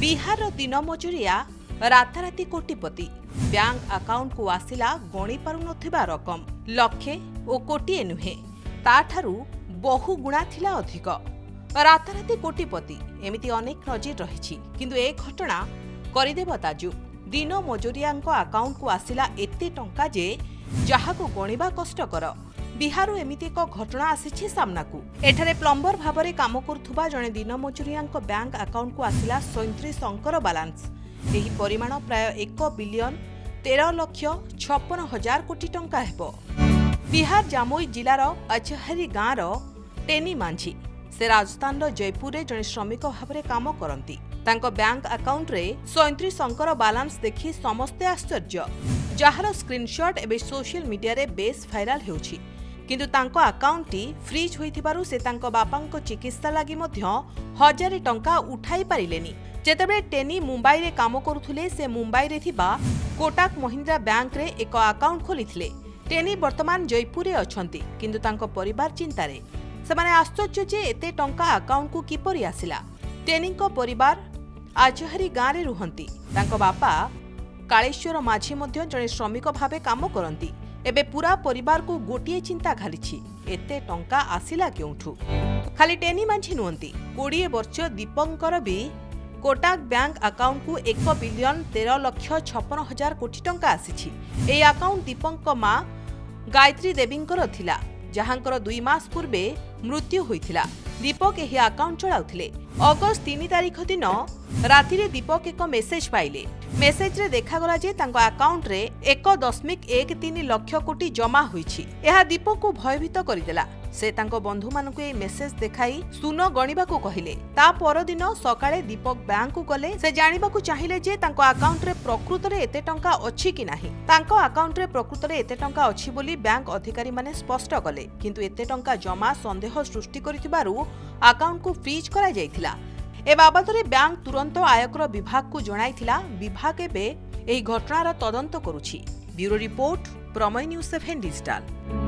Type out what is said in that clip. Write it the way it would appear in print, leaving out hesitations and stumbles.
बिहार दिन मजुरिया राताराति कोटिपति bank account को आसिला गणी पारु नथिबा रकम लक्षे और कोटिए नुहे ताठारु बहु गुणा थिला अधिक। राताराति कोटिपति एमिति अनेक नजिर रहिछि, किंतु ए घटना करिदेव ताजुब। दिन मजुरियांको अकाउंट को आसिला एते टंका जे जहाको गणिबा कष्टकर। बिहारु एमिति एक घटना आसिछि सामनाकू। एठारे प्लम्बर भाबरे काम करुथुबा जणे दिन मजुरियांको बैंक अकाउंट को आसिला 37 अंकर बालांस। एही परिमाण प्राय 1 बिलियन 13 लक्ष 56 हजार कोटी टंका हेबो। बिहार जामुई जिलार अचहरी गाँर टेनी मांझी से राजस्थान जयपुर जड़े श्रमिक भाव में काम करती। तांको बैंक अकाउंट रे 37 अंकर बालांस देखि समस्ते आश्चर्य, जार स्क्रीनशॉट एबे सोशल मीडिया रे बेस वायरल हेउछि। किंतु तांको अकाउंट टी फ्रीज होइथिबारु से तांको बापांको चिकित्सा लागि मध्य 1000 टंका उठाई पारिलेनी। जेतेबे टेनी मुंबई रे काम करुथुले से मुंबई रे थिबा कोटक महिंद्रा बैंक रे एक अकाउंट खोलिथिले। टेनी वर्तमान जयपुर रे अछंती, किंतु तांको परिवार चिंतारे। सेमाने आश्चर्य जे एते टंका अकाउंट को किपरि आसिला। टेनीको परिवार आजहरी गाँ रे रुहंती। तांको बापा कालेश्वर माझी मध्य जणे श्रमिक भावे काम करंती। एबे पूरा परिवार को गोटिए चिंता घालिछि, एते टंका आसिला केउठु। खाली टेनी माझी नुहंती, 20 वर्ष दीपंकर भी कोटक बैंक अकाउंट को 1 बिलियन 13 लक्ष 56 हजार कोटी टंका आसिछि। एई अकाउंट दीपंक मां गायत्री देवींकर थिला, जहांकर 2 मास पूर्वे मृत्यु होइथिला। दीपक एही अकाउंट चलाउथिले। अगस्त 3 तारिख दिन राति रे दीपक एक मेसेज पाइले। मेसेज रे देखागला जे तांको अकाउंट रे 1.13 लक्ष कोटी जमा होइछि। एहा दीपक को भयभीत करिदेला। से तांको बंधु मानकु ए मेसेज देखाई सुन गणिबा को कहिले। ता परदिन सकाळे दीपक बैंक को गले। से जानिबा को चाहिले जे तांको अकाउंट रे प्रकृत रे एते टंका अछि कि नाही। तांको अकाउंट रे प्रकृत रे एते टंका अछि बोली बैंक अधिकारी माने स्पष्ट कले, किंतु एते टंका जमा संदेह सृष्टि करिथिबारु अकाउंट को फ्रीज करा जायथिला। ए बाबतरे बैंक तुरंत आयकर विभाग को जणाइथिला। विभाग एबे एही घटनार तदंत करुछि। Bureau report Prameya news 7 digital.